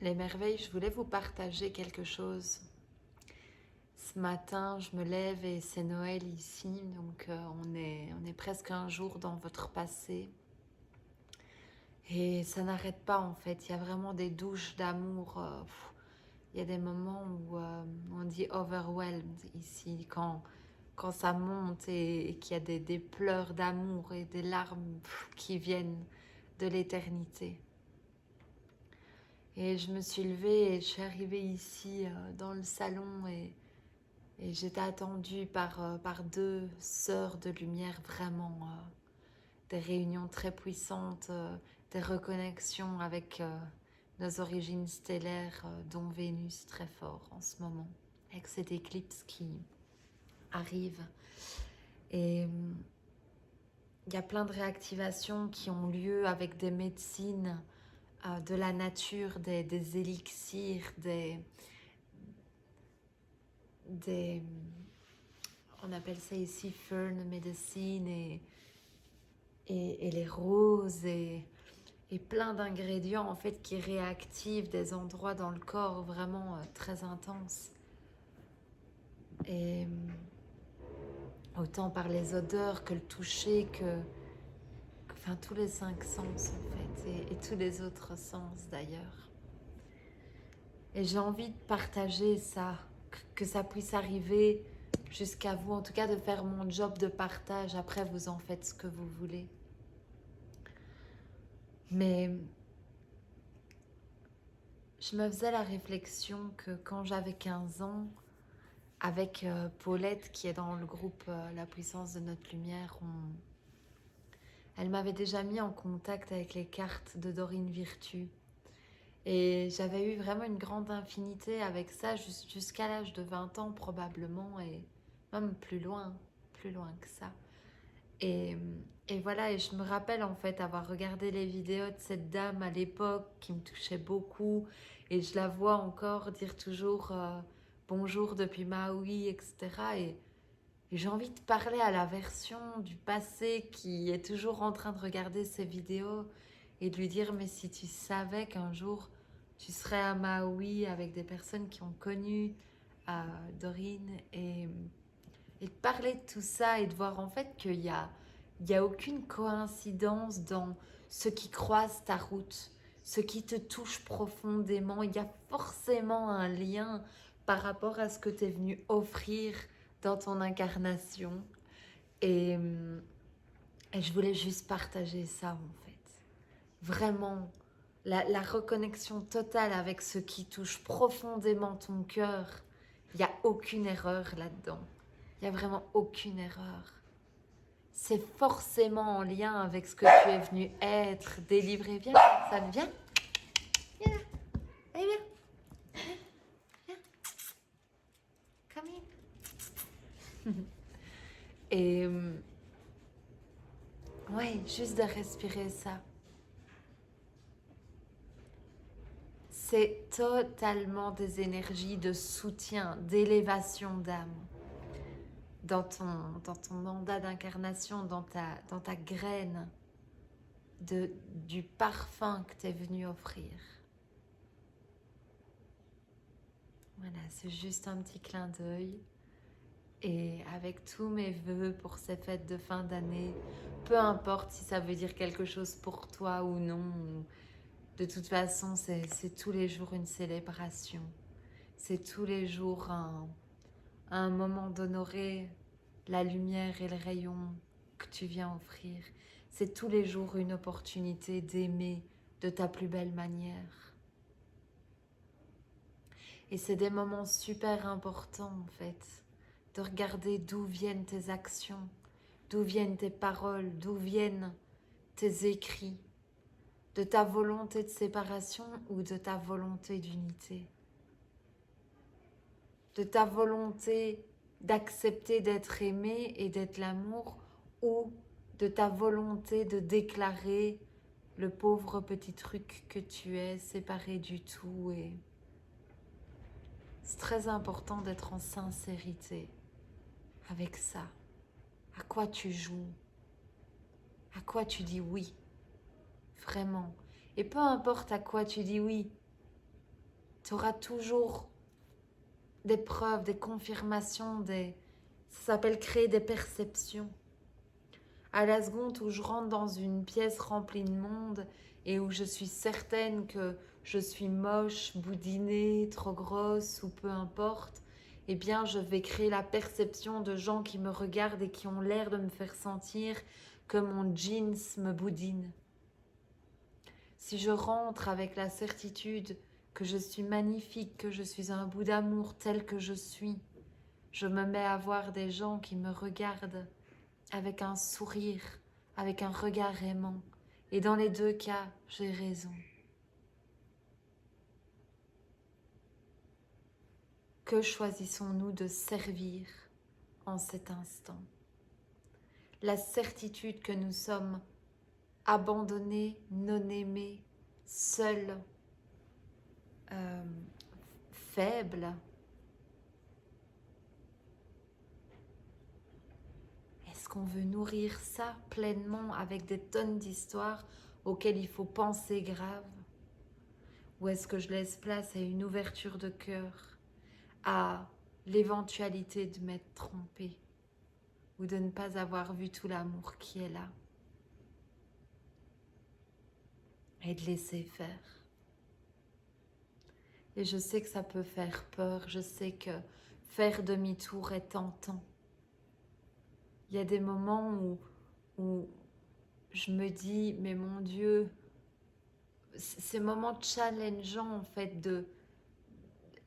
Les merveilles, je voulais vous partager quelque chose. Ce matin, je me lève et c'est Noël ici, donc on est presque un jour dans votre passé. Et ça n'arrête pas en fait, il y a vraiment des douches d'amour. Il y a des moments où on dit overwhelmed ici, quand ça monte et qu'il y a des pleurs d'amour et des larmes qui viennent de l'éternité. Et je me suis levée et je suis arrivée ici dans le salon et j'étais attendue par deux sœurs de lumière, vraiment des réunions très puissantes, des reconnexions avec nos origines stellaires, dont Vénus très fort en ce moment, avec cette éclipse qui arrive. Et il y a plein de réactivations qui ont lieu avec des médecines de la nature, des élixirs, des, on appelle ça ici fern medicine et les roses et plein d'ingrédients en fait qui réactivent des endroits dans le corps vraiment très intenses. Et autant par les odeurs que le toucher enfin tous les cinq sens en fait et tous les autres sens d'ailleurs. Et j'ai envie de partager ça, que ça puisse arriver jusqu'à vous, en tout cas de faire mon job de partage. Après, vous en faites ce que vous voulez. Mais je me faisais la réflexion que quand j'avais 15 ans, avec Paulette qui est dans le groupe La puissance de notre lumière, elle m'avait déjà mis en contact avec les cartes de Dorine Virtue. Et j'avais eu vraiment une grande infinité avec ça jusqu'à l'âge de 20 ans probablement et même plus loin que ça. Et, et voilà, et je me rappelle en fait avoir regardé les vidéos de cette dame à l'époque qui me touchait beaucoup et je la vois encore dire toujours bonjour depuis Maui, etc. Et j'ai envie de parler à la version du passé qui est toujours en train de regarder ces vidéos et de lui dire mais si tu savais qu'un jour tu serais à Maui avec des personnes qui ont connu Dorine et de parler de tout ça et de voir en fait il y a aucune coïncidence dans ce qui croise ta route, ce qui te touche profondément. Il y a forcément un lien par rapport à ce que tu es venu offrir dans ton incarnation. Et, et je voulais juste partager ça en fait. Vraiment, la reconnexion totale avec ce qui touche profondément ton cœur. Il n'y a aucune erreur là-dedans. Il n'y a vraiment aucune erreur. C'est forcément en lien avec ce que tu es venu être, délivrer. Viens, ça vient. Viens là. Allez, viens. Viens. Come in. Et ouais, juste de respirer ça. C'est totalement des énergies de soutien, d'élévation d'âme. Dans ton mandat d'incarnation, dans ta graine du parfum que tu es venu offrir. Voilà, c'est juste un petit clin d'œil. Et avec tous mes vœux pour ces fêtes de fin d'année, peu importe si ça veut dire quelque chose pour toi ou non, de toute façon, c'est tous les jours une célébration. C'est tous les jours un moment d'honorer la lumière et le rayon que tu viens offrir. C'est tous les jours une opportunité d'aimer de ta plus belle manière. Et c'est des moments super importants en fait, de regarder d'où viennent tes actions, d'où viennent tes paroles, d'où viennent tes écrits, de ta volonté de séparation ou de ta volonté d'unité, de ta volonté d'accepter d'être aimé et d'être l'amour ou de ta volonté de déclarer le pauvre petit truc que tu es, séparé du tout. Et c'est très important d'être en sincérité avec ça. À quoi tu joues? À quoi tu dis oui? Vraiment. Et peu importe à quoi tu dis oui, Tu auras toujours des preuves, des confirmations, ça s'appelle créer des perceptions. À la seconde où je rentre dans une pièce remplie de monde et où je suis certaine que je suis moche, boudinée, trop grosse ou peu importe, eh bien je vais créer la perception de gens qui me regardent et qui ont l'air de me faire sentir que mon jeans me boudine. Si je rentre avec la certitude que je suis magnifique, que je suis un bout d'amour tel que je suis, je me mets à voir des gens qui me regardent avec un sourire, avec un regard aimant. Et dans les deux cas, j'ai raison. Que choisissons-nous de servir en cet instant? La certitude que nous sommes abandonnés, non aimés, seuls, faibles. Est-ce qu'on veut nourrir ça pleinement avec des tonnes d'histoires auxquelles il faut penser grave? Ou est-ce que je laisse place à une ouverture de cœur, à l'éventualité de m'être trompée ou de ne pas avoir vu tout l'amour qui est là et de laisser faire? Et je sais que ça peut faire peur, je sais que faire demi-tour est tentant. Il y a des moments où je me dis, mais mon Dieu, ces moments challengeants en fait,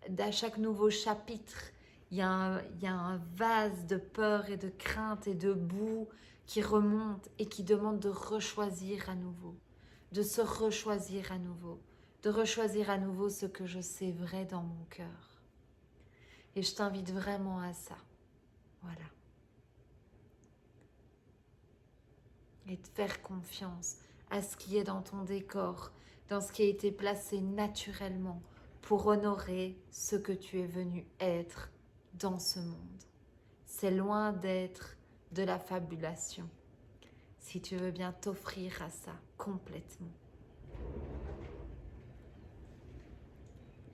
d'à chaque nouveau chapitre, il y a un vase de peur et de crainte et de boue qui remonte et qui demande de rechoisir à nouveau, de se rechoisir à nouveau, de rechoisir à nouveau ce que je sais vrai dans mon cœur. Et je t'invite vraiment à ça, voilà. Et de faire confiance à ce qui est dans ton décor, dans ce qui a été placé naturellement pour honorer ce que tu es venu être dans ce monde. C'est loin d'être de la fabulation, si tu veux bien t'offrir à ça complètement.